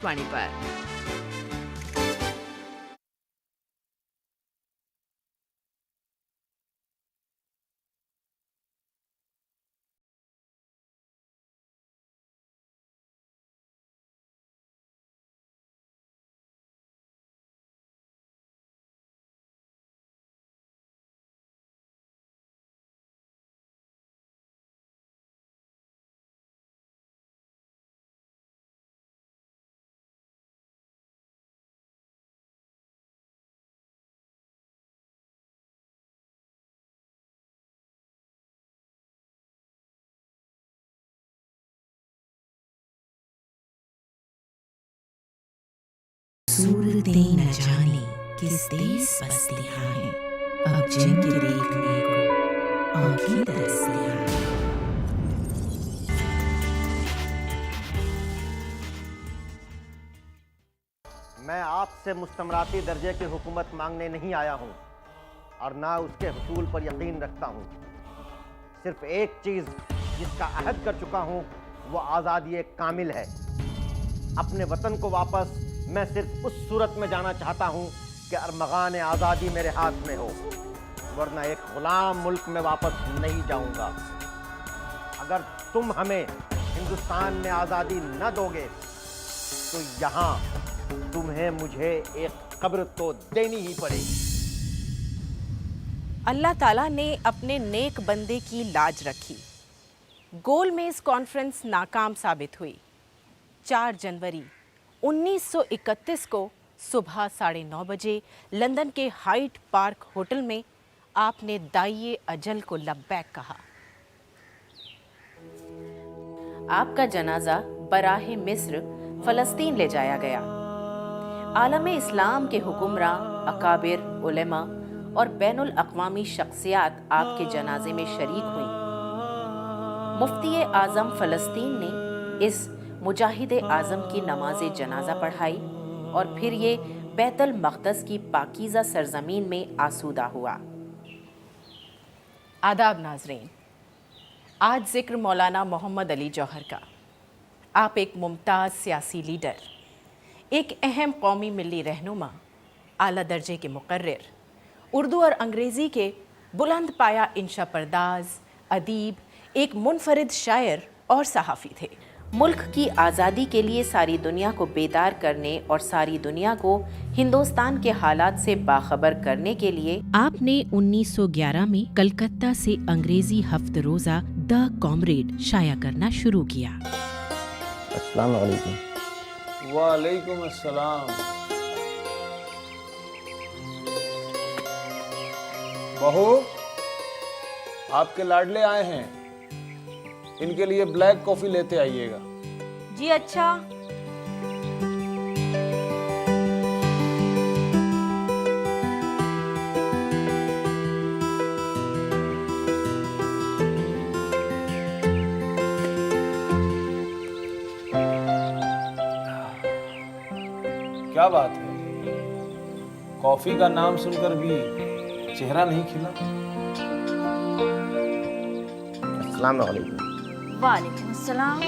वाणी पर। सूरतें न जाने किस देश बसतियां हैं, अब जिनके देखने को आंखें तरसतियां हैं। मैं आपसे मुस्तमराती दर्जे की हुकूमत मांगने नहीं आया हूँ और ना उसके हुसूल पर यकीन रखता हूँ। सिर्फ एक चीज़ जिसका अहद कर चुका हूँ वो आज़ादी कामिल है। अपने वतन को वापस मैं सिर्फ उस सूरत में जाना चाहता हूँ कि अरमगान आज़ादी मेरे हाथ में हो, वरना एक ग़ुलाम मुल्क में वापस नहीं जाऊँगा। अगर तुम हमें हिंदुस्तान में आज़ादी न दोगे तो यहाँ तुम्हें मुझे एक कब्र तो देनी ही पड़ेगी। अल्लाह ताला ने अपने नेक बंदे की लाज रखी। गोल मेज कॉन्फ्रेंस नाकाम साबित हुई। 4 जनवरी 1931 को सुबह 9:30 बजे लंदन के हाइड पार्क होटल में आपने दाइए अजल को लब्बैक कहा। आपका जनाजा बराहे मिस्र फ़लस्तीन ले जाया गया। आलम इस्लाम के हुक्मरां, अकाबिर, उलेमा और बैनुल अक़वामी शख्सियात आपके जनाजे में शरीक हुईं। मुफ्ती आज़म फ़लस्तीन ने इस मुजाहिद आज़म की नमाज जनाजा पढ़ाई और फिर ये बैतुल मक़दस की पाकीज़ा सरज़मीन में आसूदा हुआ। आदाब नाज़रीन, आज ज़िक्र मौलाना मोहम्मद अली जौहर का। आप एक मुमताज़ सियासी लीडर, एक अहम कौमी मिली रहनुमा, आला दर्जे के मुक़र्रिर, उर्दू और अंग्रेज़ी के बुलंद पाया इंशा परदाज, अदीब, एक मुनफरिद शायर और सहाफ़ी थे। मुल्क की आज़ादी के लिए सारी दुनिया को बेदार करने और सारी दुनिया को हिंदुस्तान के हालात से बाखबर करने के लिए आपने 1911 में कलकत्ता से अंग्रेज़ी हफ्त रोज़ा द कॉमरेड शाया करना शुरू किया। अस्सलाम वालेकुम। वालेकुम अस्सलाम। बहू, आपके लाडले आए हैं, इनके लिए ब्लैक कॉफी लेते आइएगा। जी अच्छा। क्या बात है, कॉफी का नाम सुनकर भी चेहरा नहीं खिला? अस्सलाम वालेकुम। वालेकुम अस्सलाम।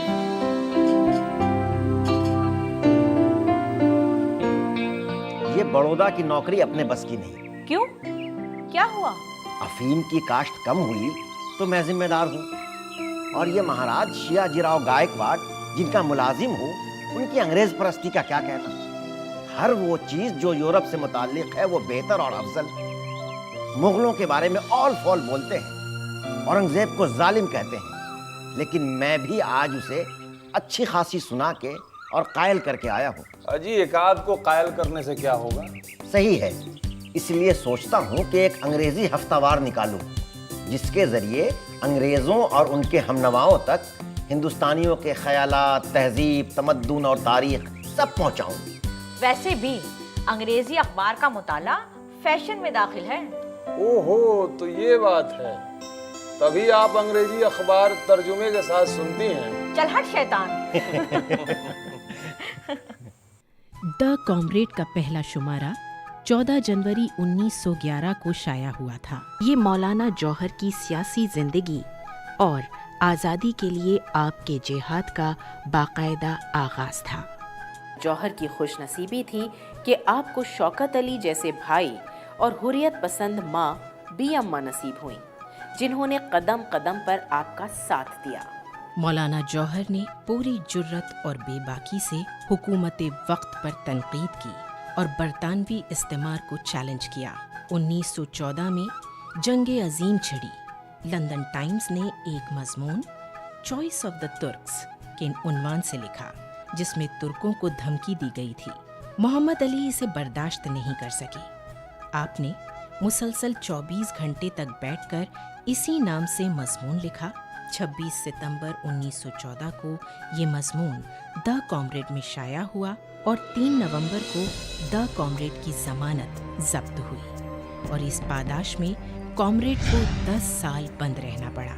ये बड़ौदा की नौकरी अपने बस की नहीं। क्यों? क्या हुआ? अफीम की काश्त कम हुई तो मैं जिम्मेदार हूँ, और ये महाराज शियाजीराव गायकवाड़ जिनका मुलाजिम हूँ, उनकी अंग्रेज परस्ती का क्या कहना। हर वो चीज जो यूरोप से मुताल्लिक है वो बेहतर और अफजल। मुगलों के बारे में ऑल फॉल बोलते हैं, औरंगजेब को जालिम कहते हैं, लेकिन मैं भी आज उसे अच्छी खासी सुना के और कायल करके आया हूँ। अजी, एकाद को कायल करने से क्या होगा? सही है, इसलिए सोचता हूँ कि एक अंग्रेजी हफ्तावार निकालूं जिसके जरिए अंग्रेजों और उनके हमनवाओं तक हिंदुस्तानियों के ख्यालात, तहजीब, तमद्दुन और तारीख सब पहुँचाऊँ। वैसे भी अंग्रेजी अखबार का मुताला फैशन में दाखिल है। ओहो, तो ये बात है, तभी आप अंग्रेजी अखबार तर्जुमे के साथ सुनती हैं। चल हट शैतान। द कॉमरेड का पहला शुमारा 14 जनवरी 1911 को शाया हुआ था। ये मौलाना जौहर की सियासी जिंदगी और आज़ादी के लिए आपके जिहाद का बाकायदा आगाज था। जौहर की खुश नसीबी थी कि आपको शौकत अली जैसे भाई और हुर्रियत पसंद माँ बी अम्मा नसीब हुई, जिन्होंने कदम कदम पर आपका साथ दिया। मौलाना जौहर ने पूरी जुर्रत और बेबाकी से हुकूमत वक्त पर तनकीद की और बरतानवी इस्तेमार को चैलेंज किया। 1914 में जंग अजीम छिड़ी। लंदन टाइम्स ने एक मजमून चॉइस ऑफ द तुर्क्स के उन्वान से लिखा, जिसमें तुर्कों को धमकी दी गई थी। मोहम्मद अली इसे बर्दाश्त नहीं कर सके। आपने मुसलसल 24 घंटे तक बैठकर इसी नाम से मजमून लिखा। 26 सितंबर 1914 को ये मजमून द कॉमरेड में शाया हुआ और 3 नवंबर को द कॉमरेड की जमानत जब्त हुई और इस पादाश में कॉमरेड को 10 साल बंद रहना पड़ा।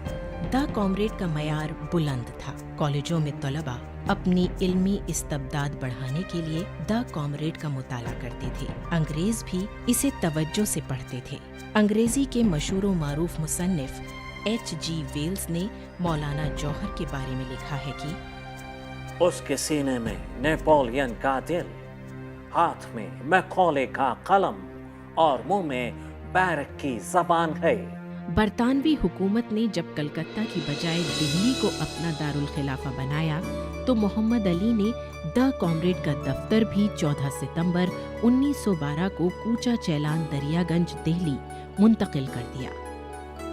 द कॉमरेड का मयार बुलंद था। कॉलेजों में तलबा अपनी इल्मी इस्तबदाद बढ़ाने के लिए द कॉमरेड का मुताला करते थे। अंग्रेज भी इसे तवज्जो से पढ़ते थे। अंग्रेजी के मशहूर व मारूफ मुसन्निफ H.G. वेल्स ने मौलाना जौहर के बारे में लिखा है कि उसके सीने में नेपोलियन का दिल, हाथ में मैकॉले का कलम और मुंह में बैरक की जबान है। बरतानवी हुकूमत ने जब कलकत्ता की बजाय दिल्ली को अपना दारुल खिलाफा बनाया तो मोहम्मद अली ने द कॉमरेड का दफ्तर भी 14 सितंबर 1912 को कूचा चैलान दरियागंज दिल्ली मुंतकिल कर दिया।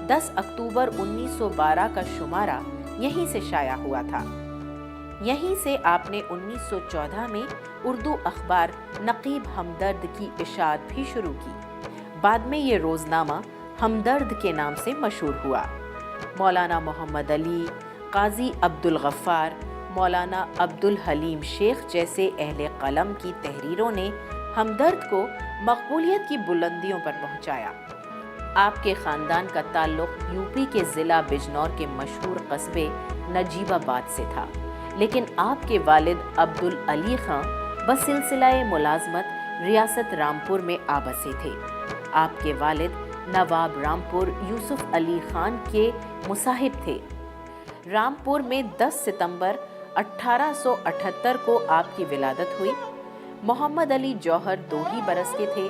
10 अक्टूबर 1912 का शुमारा यहीं से शाया हुआ था। यहीं से आपने 1914 में उर्दू अखबार नकीब हमदर्द की इशाअत भी शुरू की। बाद में ये रोजनामा हमदर्द के नाम से मशहूर हुआ। मौलाना मोहम्मद अली, काजी अब्दुल गफ्फार, मौलाना अब्दुल हलीम शेख जैसे अहले कलम की तहरीरों ने हमदर्द को मकबूलियत की बुलंदियों पर पहुंचाया। आपके ख़ानदान का ताल्लुक यूपी के ज़िला बिजनौर के मशहूर कस्बे नजीबाबाद से था, लेकिन आपके वालिद अब्दुल अली खां बसिलसिलाए मुलाजमत रियासत रामपुर में आबसे थे। आपके वालिद नवाब रामपुर यूसुफ अली खान के मुसाहिब थे। रामपुर में 10 सितंबर 1878 को आपकी विलादत हुई। मोहम्मद अली जौहर 2 ही बरस के थे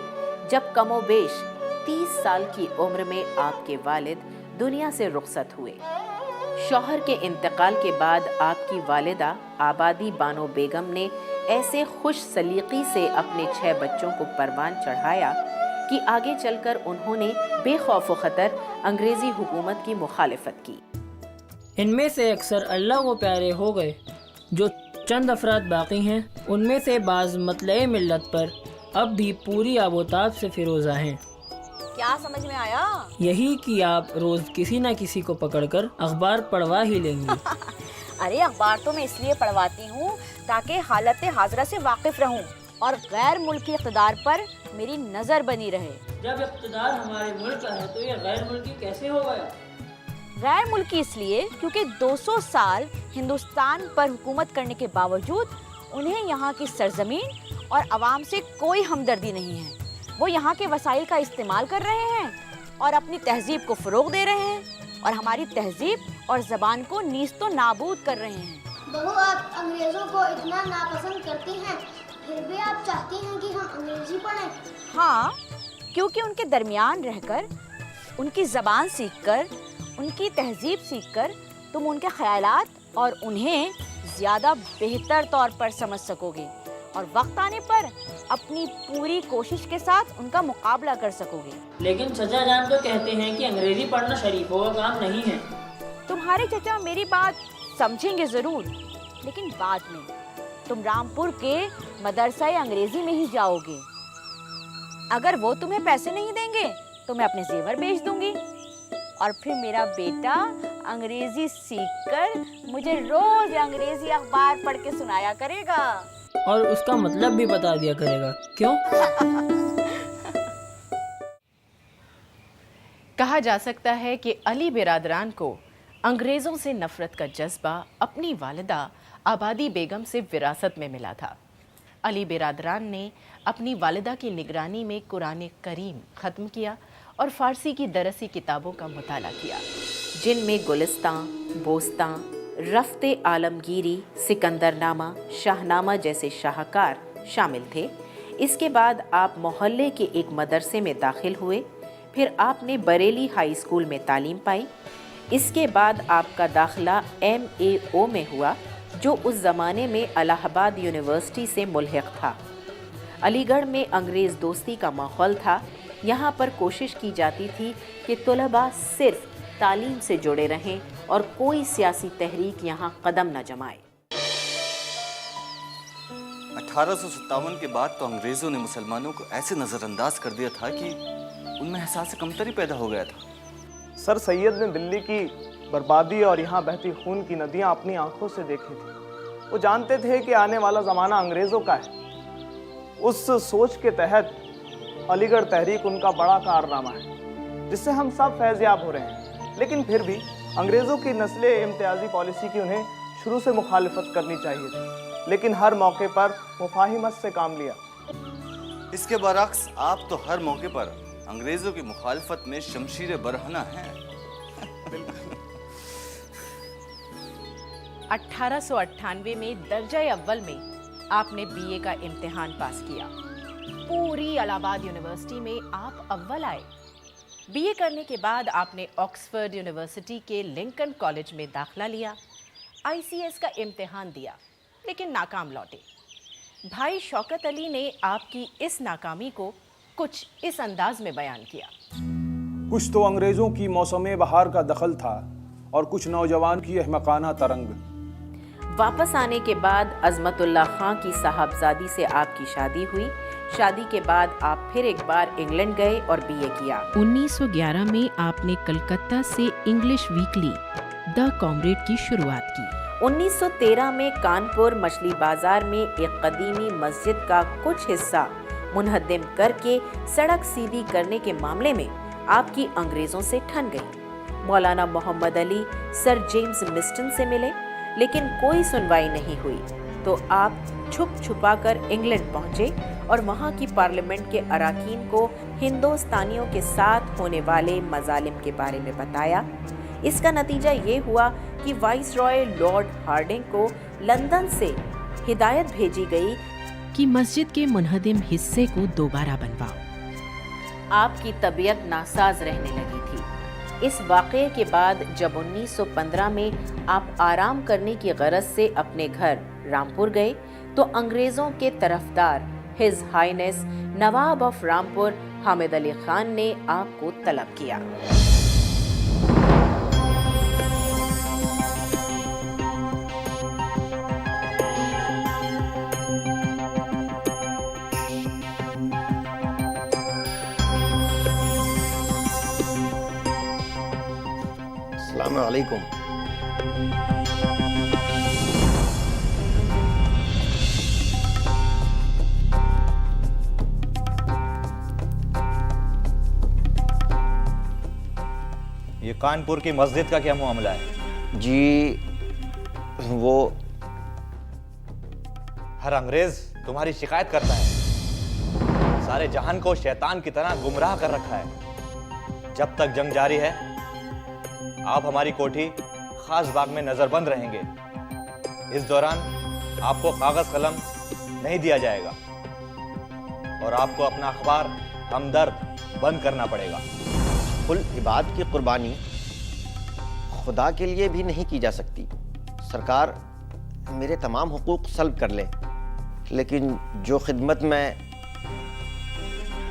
जब कमोबेश 30 साल की उम्र में आपके वालिद दुनिया से रुखसत हुए। शौहर के इंतकाल के बाद आपकी वालिदा आबादी बानो बेगम ने ऐसे खुश सलीकी से अपने 6 बच्चों को परवान चढ़ाया कि आगे चलकर उन्होंने बेखौफ खतर अंग्रेजी हुकूमत की मुखालिफत की। इनमें से अक्सर अल्लाह को प्यारे हो गए। जो चंद अफराद बाकी हैं उनमें से बाज़ मतले मिल्लत पर अब भी पूरी आबोताब से फिरोज़ा हैं। क्या समझ में आया? यही कि आप रोज़ किसी न किसी को पकड़कर अखबार पढ़वा ही लेंगी। अरे अखबार तो मैं इसलिए पढ़वाती हूँ ताकि हालत हाजरा से वाकिफ रहूँ और गैर मुल्की इक़्तिदार पर मेरी नज़र बनी रहे। जब इक़्तिदार हमारे मुल्क का है तो ये गैर मुल्की कैसे हो गया? गैर मुल्की इसलिए क्योंकि 200 साल हिंदुस्तान पर हुकूमत करने के बावजूद उन्हें यहाँ की सरजमीन और आवाम से कोई हमदर्दी नहीं है। वो यहाँ के वसाइल का इस्तेमाल कर रहे हैं और अपनी तहजीब को फ़रोग़ दे रहे हैं और हमारी तहजीब और ज़बान को नीस्तो नाबूद कर रहे हैं। बहू, आप अंग्रेज़ों को इतना नापसंद करती हैं, फिर भी आप चाहती हैं कि हम अंग्रेज़ी पढ़ें? हाँ, क्योंकि उनके दरमियान रहकर, उनकी ज़बान सीखकर, उनकी तहजीब सीखकर तुम उनके ख़यालात और उन्हें ज़्यादा बेहतर तौर पर समझ सकोगे और वक्त आने पर अपनी पूरी कोशिश के साथ उनका मुकाबला कर सकोगे। लेकिन चचा जान तो कहते हैं कि अंग्रेजी पढ़ना शरीफों का काम नहीं है। तुम्हारे चचा मेरी बात समझेंगे ज़रूर, लेकिन बाद में तुम रामपुर के मदरसा अंग्रेजी में ही जाओगे। अगर वो तुम्हें पैसे नहीं देंगे तो मैं अपने जेवर बेच दूंगी और फिर मेरा बेटा अंग्रेजी सीखकर मुझे रोज अंग्रेजी अखबार पढ़ के सुनाया करेगा और उसका मतलब भी बता दिया करेगा। क्यों? कहा जा सकता है कि अली बिरादरान को अंग्रेज़ों से नफ़रत का जज्बा अपनी वालिदा आबादी बेगम से विरासत में मिला था। अली बिरादरान ने अपनी वालिदा की निगरानी में कुरान करीम ख़त्म किया और फ़ारसी की दरसी किताबों का मुताला किया, जिनमें गुलिस्तां, बोस्तां, रफ्त आलमगीरी, सिकंदरनामा, शाहनामा जैसे शाहकार शामिल थे। इसके बाद आप मोहल्ले के एक मदरसे में दाखिल हुए। फिर आपने बरेली हाई स्कूल में तालीम पाई। इसके बाद आपका दाखिला MAO में हुआ, जो उस ज़माने में इलाहाबाद यूनिवर्सिटी से मुल्हिक था। अलीगढ़ में अंग्रेज़ दोस्ती का माहौल था। यहाँ पर कोशिश की जाती थी कि तलबा सिर्फ तालीम से जुड़े रहें और कोई सियासी तहरीक यहाँ कदम न जमाए। 1857 के बाद तो अंग्रेज़ों ने मुसलमानों को ऐसे नज़रअंदाज कर दिया था कि उनमें एहसास कमतरी पैदा हो गया था। सर सैयद ने दिल्ली की बर्बादी और यहाँ बहती खून की नदियाँ अपनी आंखों से देखी थी। वो जानते थे कि आने वाला ज़माना अंग्रेज़ों का है। उस सोच के तहत अलीगढ़ तहरीक उनका बड़ा कारनामा है, जिससे हम सब फैज़याब हो रहे हैं। लेकिन फिर भी अंग्रेज़ों की नस्ले इम्तियाजी पॉलिसी की उन्हें शुरू से मुखालिफत करनी चाहिए थी, लेकिन हर मौके पर मुफाहिमत से काम लिया। इसके बरक्स आप तो हर मौके पर अंग्रेज़ों की मुखालिफत में शमशीर बरहना हैं। 1898 में दर्जा अव्वल में आपने BA का इम्तिहान पास किया। पूरी इलाहाबाद यूनिवर्सिटी में आप अव्वल आए। BA करने के बाद आपने ऑक्सफोर्ड यूनिवर्सिटी के लिंकन कॉलेज में दाखिला लिया। ICS का इम्तिहान दिया, लेकिन नाकाम लौटे। भाई शौकत अली ने आपकी इस नाकामी को कुछ इस अंदाज में बयान किया। कुछ तो अंग्रेज़ों की मौसम बहार का दखल था और कुछ नौजवान की अहमकाना तरंग। वापस आने के बाद अज़मतुल्लाह खां की साहबजादी से आपकी शादी हुई। शादी के बाद आप फिर एक बार इंग्लैंड गए और BA किया। 1911 में आपने कलकत्ता से इंग्लिश वीकली द कॉमरेड की शुरुआत की। 1913 में कानपुर मछली बाजार में एक कदीमी मस्जिद का कुछ हिस्सा मुनहद्दिम करके सड़क सीधी करने के मामले में आपकी अंग्रेज़ों से ठन गई। मौलाना मोहम्मद अली सर जेम्स मिस्टन से मिले, लेकिन कोई सुनवाई नहीं हुई, तो आप छुप छुपा कर इंग्लैंड पहुंचे और वहां की पार्लियामेंट के अराकीन को हिंदुस्तानियों के साथ होने वाले मजालिम के बारे में बताया। इसका नतीजा ये हुआ कि वाइस रॉय लॉर्ड हार्डिंग को लंदन से हिदायत भेजी गई कि मस्जिद के मुनहदिम हिस्से को दोबारा बनवाओ। आपकी तबीयत नासाज रहने लगी थी। इस वाक़ये के बाद जब 1915 में आप आराम करने की गरज से अपने घर रामपुर गए, तो अंग्रेज़ों के तरफदार his highness Nawab of Rampur Hamid Ali Khan ने आपको तलब किया। अस्सलामु अलैकुम। ये कानपुर की मस्जिद का क्या मामला है? जी वो हर अंग्रेज तुम्हारी शिकायत करता है। सारे जहान को शैतान की तरह गुमराह कर रखा है। जब तक जंग जारी है, आप हमारी कोठी खास बाग में नजरबंद रहेंगे। इस दौरान आपको कागज कलम नहीं दिया जाएगा और आपको अपना अखबार हमदर्द बंद करना पड़ेगा। कुल इबाद की कुर्बानी खुदा के लिए भी नहीं की जा सकती। सरकार मेरे तमाम हुकूक सल्ब कर ले, लेकिन जो खिदमत मैं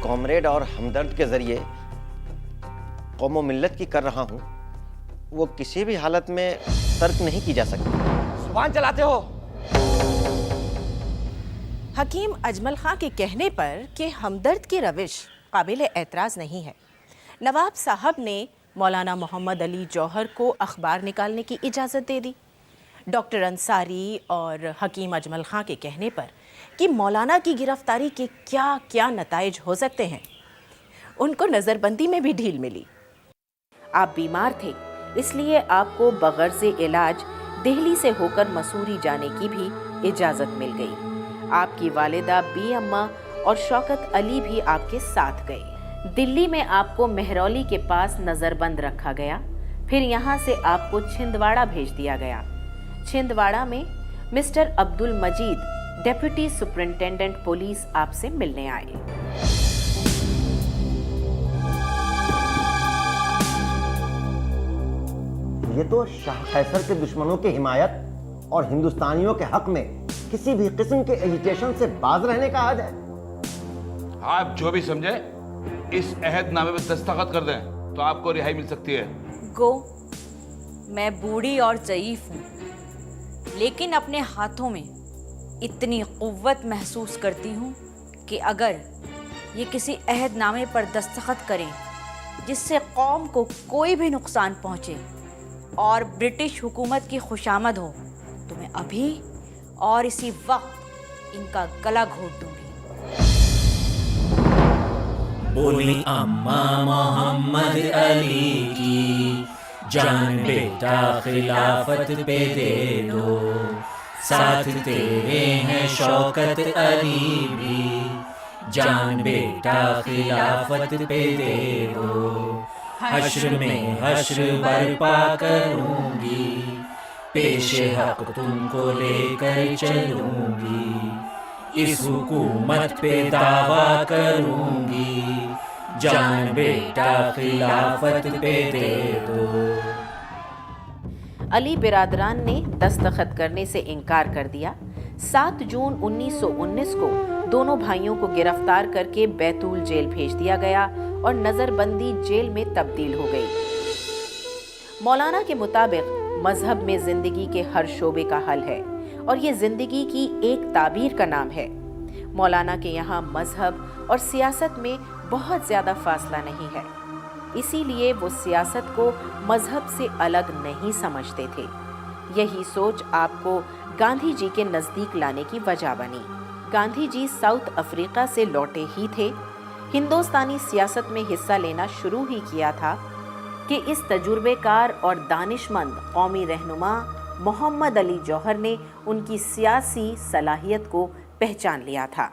कॉमरेड और हमदर्द के जरिए कौम व मिल्लत की कर रहा हूँ, वो किसी भी हालत में तर्क नहीं की जा सकती। जुबान चलाते हो। हकीम अजमल खां के कहने पर कि हमदर्द की रविश काबिल एतराज़ नहीं है, नवाब साहब ने मौलाना मोहम्मद अली जौहर को अखबार निकालने की इजाज़त दे दी। डॉक्टर अंसारी और हकीम अजमल खां के कहने पर कि मौलाना की गिरफ्तारी के क्या क्या नताइज हो सकते हैं, उनको नज़रबंदी में भी ढील मिली। आप बीमार थे, इसलिए आपको बगैर से इलाज दिल्ली से होकर मसूरी जाने की भी इजाज़त मिल गई। आपकी वालिदा बी अम्मा और शौकत अली भी आपके साथ गए। दिल्ली में आपको मेहरौली के पास नज़रबंद रखा गया। फिर यहाँ से आपको छिंदवाड़ा भेज दिया गया। छिंदवाड़ा में मिस्टर अब्दुल मजीद, डेप्यूटी सुपरिंटेंडेंट पुलिस, आपसे मिलने आए। ये तो शाह कैसर के दुश्मनों की हिमायत और हिंदुस्तानियों के हक में किसी भी किस्म के एजिटेशन से बाज रहने का अहद है। आप जो भी समझे इस अहदनामे में दस्तखत कर दें तो आपको रिहाई मिल सकती है। गो, मैं बूढ़ी और ज़ईफ हूँ, लेकिन अपने हाथों में इतनी कुव्वत महसूस करती हूँ कि अगर ये किसी अहदनामे पर दस्तखत करें जिससे कौम को कोई भी नुकसान पहुँचे और ब्रिटिश हुकूमत की खुशामद हो, तो मैं अभी और इसी वक्त इनका गला घोट दूंगी। बोली अम्मा मोहम्मद अली की, जान बेटा खिलाफत पे दे दो, साथ तेरे हैं शौकत अली भी, जान बेटा खिलाफत पे दे दो, हश्र में हश्र बर्पा करूंगी, पेशे हक तुमको लेकर चलूंगी, इस हुकूमत पे दावा करूंगी, जान बेटा खिलाफत पे दे दो। अली बिरादरान ने दस्तखत करने से इनकार कर दिया। 7 जून 1919 को दोनों भाइयों को गिरफ्तार करके बैतूल जेल भेज दिया गया और नजरबंदी जेल में तब्दील हो गई। मौलाना के मुताबिक मजहब में जिंदगी के हर शोबे का हल है और ये जिंदगी की एक ताबीर का नाम है। मौलाना के यहाँ मजहब और सियासत में बहुत ज़्यादा फासला नहीं है, इसीलिए वो सियासत को मजहब से अलग नहीं समझते थे। यही सोच आपको गांधी जी के नज़दीक लाने की वजह बनी। गांधी जी साउथ अफ्रीका से लौटे ही थे, हिंदुस्तानी सियासत में हिस्सा लेना शुरू ही किया था कि इस तजुर्बेकार और दानिशमंद कौमी रहनुमा मोहम्मद अली जौहर ने उनकी सियासी सलाहियत को पहचान लिया था।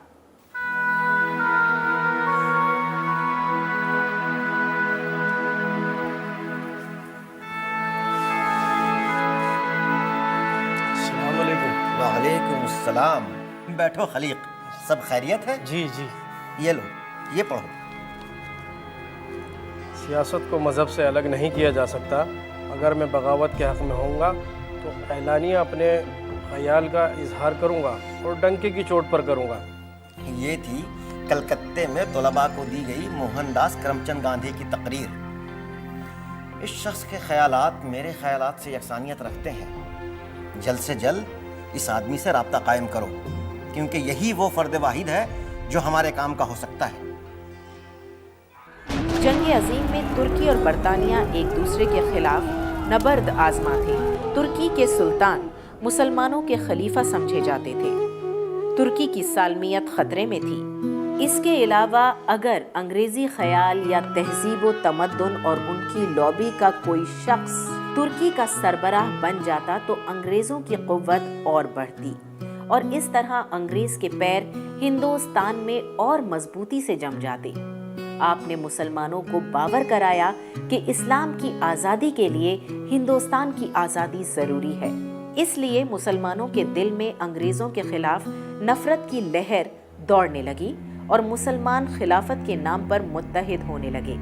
वालेकुम अस्सलाम। बैठो खलीक, सब खैरियत है? जी जी। ये लो, ये पढ़ो। सियासत को मज़हब से अलग नहीं किया जा सकता। अगर मैं बगावत के हक़ में होऊंगा तो एलानिया अपने ख्याल का इजहार करूंगा और डंके की चोट पर करूंगा। ये थी कलकत्ते में तलबा को दी गई मोहनदास करमचंद गांधी की तकरीर। इस शख्स के ख्यालात मेरे ख्यालात से यकसानियत रखते हैं। जल्द से जल्द इस आदमी से राब्ता कायम करो, क्योंकि यही वो फर्द वाहिद है जो हमारे काम का हो सकता है। जंग अजीम में तुर्की और बरतानिया एक दूसरे के खिलाफ नबर्द आजमा थे। तुर्की के सुल्तान मुसलमानों के खलीफा समझे जाते थे। तुर्की की सालमियत खतरे में थी। इसके अलावा अगर अंग्रेजी ख्याल या तहजीब व तमद्दुन और उनकी लॉबी का कोई शख्स तुर्की का सरबराह बन जाता तो अंग्रेज़ों की कुव्वत और बढ़ती और इस तरह अंग्रेज़ के पैर हिंदुस्तान में और मजबूती से जम जाते। आपने मुसलमानों को बावर कराया कि इस्लाम की आज़ादी के लिए हिंदुस्तान की आज़ादी ज़रूरी है। इसलिए मुसलमानों के दिल में अंग्रेज़ों के खिलाफ नफरत की लहर दौड़ने लगी और मुसलमान खिलाफत के नाम पर मुत्तहिद होने लगे।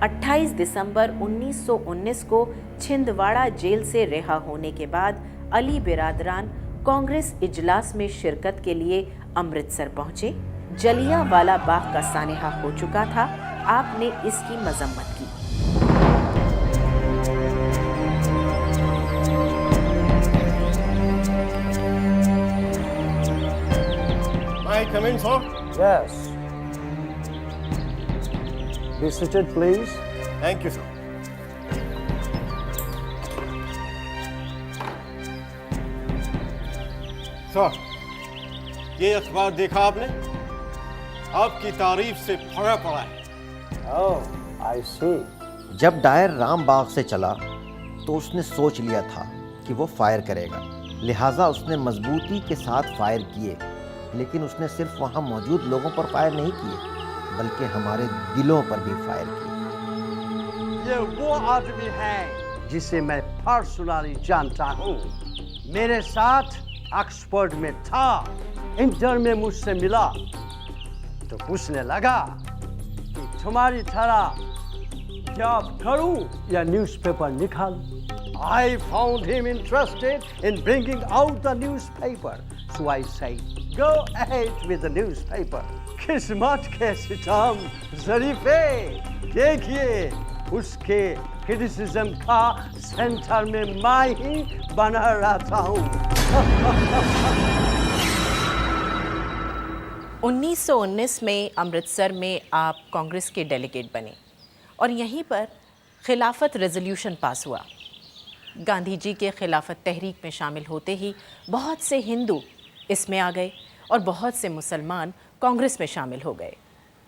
28 दिसंबर 1919 को छिंदवाड़ा जेल से रिहा होने के बाद अली बिरादरान कांग्रेस इजलास में शिरकत के लिए अमृतसर पहुंचे। जलियांवाला बाग का सानेहा हो चुका था। आपने इसकी मजम्मत की। May I come in, sir? Yes. Be seated, please. Thank you, sir. Sir, ये अखबार देखा आपने? आपकी तारीफ से भरा पड़ा है। Oh, I see. जब डायर राम बाग से चला तो उसने सोच लिया था कि वो फायर करेगा, लिहाजा उसने मजबूती के साथ फायर किए, लेकिन उसने सिर्फ वहाँ मौजूद लोगों पर फायर नहीं किए बल्कि हमारे दिलों पर भी फायर किए। ये वो आदमी है जिसे मैं पर्सनली जानता हूँ। मेरे साथ ऑक्सफोर्ड में था, इंटर में मुझसे मिला तो पूछने लगा कि तुम्हारी तरह जॉब करूं या न्यूज़पेपर निकालूं। I found him interested in bringing out the newspaper, so I said, go ahead with the newspaper. किस्मत के सितम ज़रीफ़े, देखिए उसके क्रिटिसिज्म का सेंटर में मैं ही बना रहता हूँ। 1919 में अमृतसर में आप कांग्रेस के डेलीगेट बने और यहीं पर खिलाफत रेजोल्यूशन पास हुआ। गांधी जी के खिलाफत तहरीक में शामिल होते ही बहुत से हिंदू इसमें आ गए और बहुत से मुसलमान कांग्रेस में शामिल हो गए।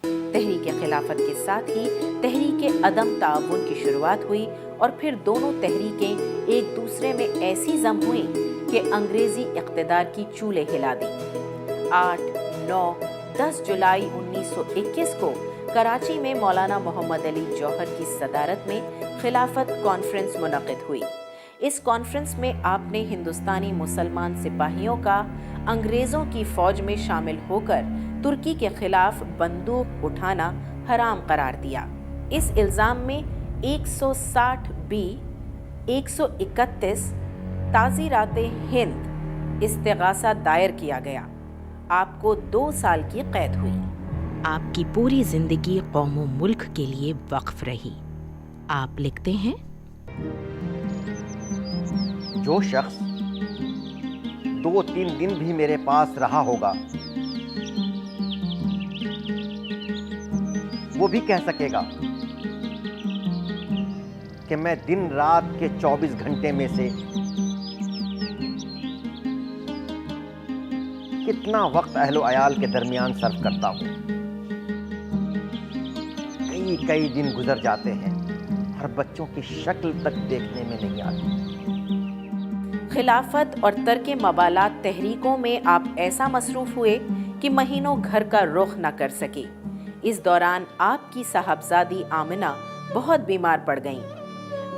तहरीक खिलाफत के साथ ही तहरीक अदम ताउन की शुरुआत हुई और फिर दोनों तहरीकें एक दूसरे में ऐसी जम हुई कि अंग्रेज़ी इक़्तिदार की चूलें हिला दी। 8, 9, 10 जुलाई 1921 को कराची में मौलाना मोहम्मद अली जौहर की सदारत में खिलाफत कॉन्फ्रेंस मुनक़िद हुई। इस कॉन्फ्रेंस में आपने हिंदुस्तानी मुसलमान सिपाहियों का अंग्रेज़ों की फ़ौज में शामिल होकर तुर्की के खिलाफ बंदूक उठाना हराम करार दिया। इस इल्ज़ाम में 160 बी 131 ताज़ीराते हिंद इस्तिग़ासा दायर किया गया। आपको 2 साल की कैद हुई। आपकी पूरी जिंदगी कौम व मुल्क के लिए वक्फ रही। आप लिखते हैं, जो शख्स 2-3 दिन भी मेरे पास रहा होगा वो भी कह सकेगा कि मैं दिन रात के 24 घंटे में से कितना वक्त अहलो अयाल के दरमियान सर्व करता हूँ। कई दिन गुजर जाते हैं और बच्चों की शक्ल तक देखने में नहीं आती। खिलाफत और तर्क मबालात तहरीकों में आप ऐसा मसरूफ़ हुए कि महीनों घर का रुख न कर सके। इस दौरान आपकी साहबजादी आमिना बहुत बीमार पड़ गईं।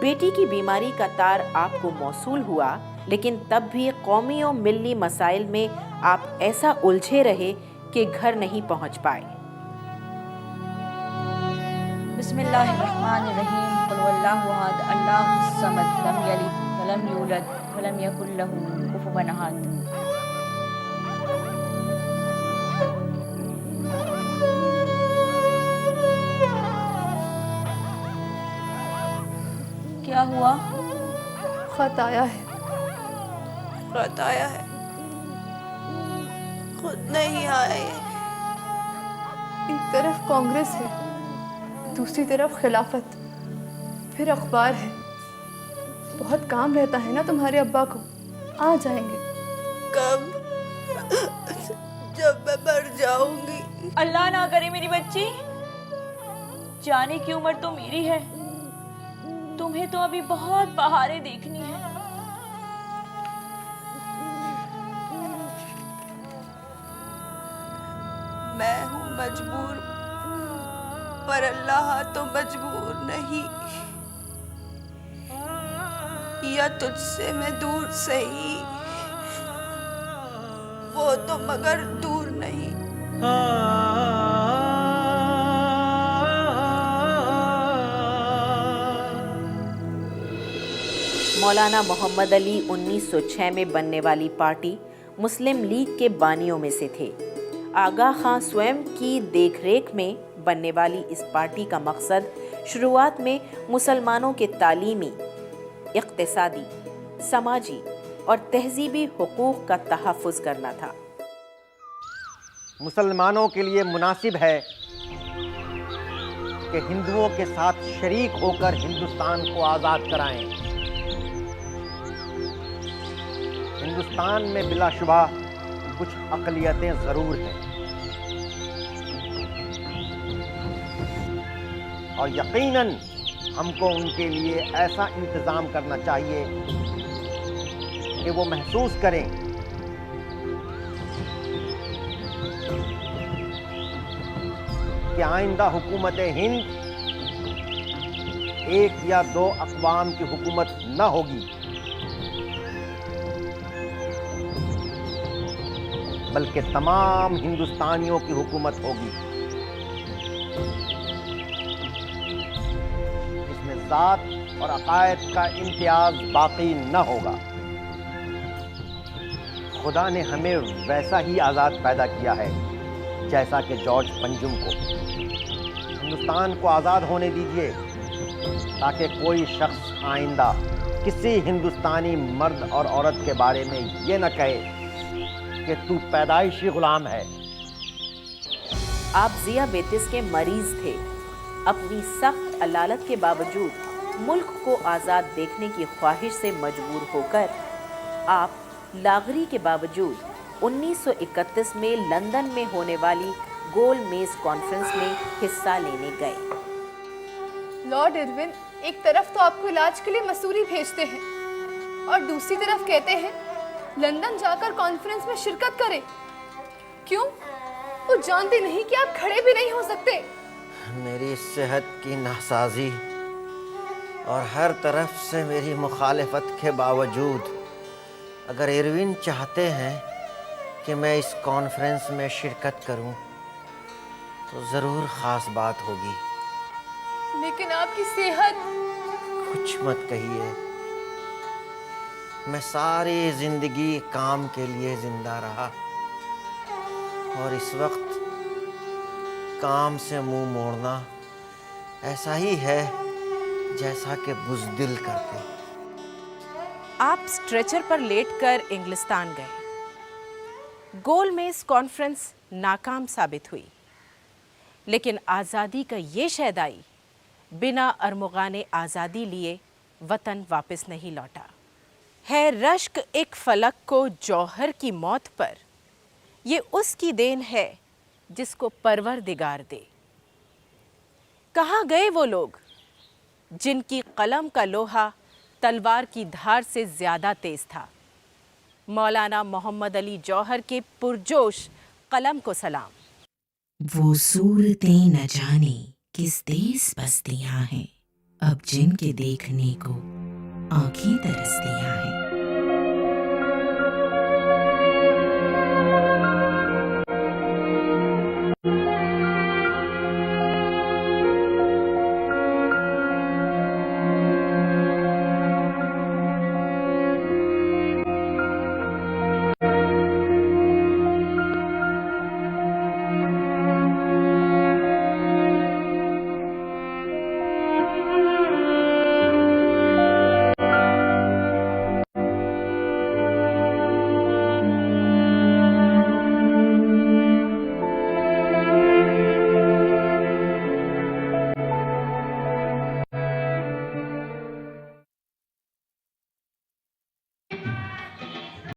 बेटी की बीमारी का तार आपको मौसूल हुआ, लेकिन तब भी कौमी और मिल्ली मसाइल में आप ऐसा उलझे रहे कि घर नहीं पहुंच पाए। बिस्मिल्लाहिर्रहमानिर्रहीम। कुल वल्लाहु अहद, अल्लाहुस समद, लम यलिद वलम यूलद वलम यकुल लहू कुफुवन अहद। क्या हुआ? खत आया है, खत आया है, खुद नहीं आया है। एक तरफ कांग्रेस है, दूसरी तरफ खिलाफत, फिर अखबार है। बहुत काम रहता है ना तुम्हारे अब्बा को। आ जाएंगे। कब? जब मैं मर जाऊंगी। अल्लाह ना करे मेरी बच्ची, जाने की उम्र तो मेरी है, तुम्हें तो अभी बहुत बहारें देखनी है। मैं हूँ मजबूर, पर अल्लाह तो मजबूर नहीं। या तुझसे मैं दूर सही, वो तो मगर दूर नहीं। मौलाना मोहम्मद अली 1906 में बनने वाली पार्टी मुस्लिम लीग के बानियों में से थे। आगा खां स्वयं की देखरेख में बनने वाली इस पार्टी का मकसद शुरुआत में मुसलमानों के तालीमी, इक़्तिसादी, समाजी और तहजीबी हुकूक का तहफ़्फ़ुज़ करना था। मुसलमानों के लिए मुनासिब है कि हिंदुओं के साथ शरीक होकर हिंदुस्तान को आज़ाद कराएं। हिंदुस्तान में बिलाशुबा कुछ अक़लियतें ज़रूर हैं और यकीनन हमको उनके लिए ऐसा इंतज़ाम करना चाहिए कि वो महसूस करें कि आइंदा हुकूमत हिंद एक या दो अक़वाम की हुकूमत न होगी, बल्कि तमाम हिंदुस्तानियों की हुकूमत होगी। इसमें ज़ात और अकायद का इम्तियाज बाकी न होगा। खुदा ने हमें वैसा ही आज़ाद पैदा किया है जैसा कि जॉर्ज पंजुम को। हिंदुस्तान को आज़ाद होने दीजिए ताकि कोई शख्स आइंदा किसी हिंदुस्तानी मर्द और औरत के बारे में ये न कहे कि तू पैदाइशी गुलाम है। आप ज़ियाबेतिस के मरीज थे। अपनी सख्त अलालत के बावजूद मुल्क को आज़ाद देखने की ख्वाहिश से मजबूर होकर आप लागरी के बावजूद 1931 में लंदन में होने वाली गोल मेज कॉन्फ्रेंस में हिस्सा लेने गए। लॉर्ड इरविन एक तरफ तो आपको इलाज के लिए मसूरी भेजते हैं और दूसरी तरफ कहते हैं लंदन जाकर कॉन्फ्रेंस में शिरकत करें। क्यों? वो जानते नहीं कि आप खड़े भी नहीं हो सकते। मेरी सेहत की नासाजी और हर तरफ से मेरी मुखालिफत के बावजूद अगर इरविन चाहते हैं कि मैं इस कॉन्फ्रेंस में शिरकत करूं तो ज़रूर ख़ास बात होगी। लेकिन आपकी सेहत। कुछ मत कहिए। मैं सारी ज़िंदगी काम के लिए ज़िंदा रहा और इस वक्त काम से मुंह मोड़ना ऐसा ही है जैसा कि बुज़दिल करते। आप स्ट्रेचर पर लेटकर इंग्लिस्तान गए। गोल मेज कॉन्फ्रेंस नाकाम साबित हुई, लेकिन आज़ादी का ये शहदाई बिना अरमुगाने आज़ादी लिए वतन वापस नहीं लौटा। है रश्क एक फलक को जौहर की मौत पर, ये उसकी देन है जिसको परवरदिगार दे। कहाँ गए वो लोग जिनकी कलम का लोहा तलवार की धार से ज़्यादा तेज था? मौलाना मोहम्मद अली जौहर के पुरजोश कलम को सलाम। वो सूरतें न जाने किस देश बसतियां हैं, अब जिनके देखने को आंखें तरसतियां हैं।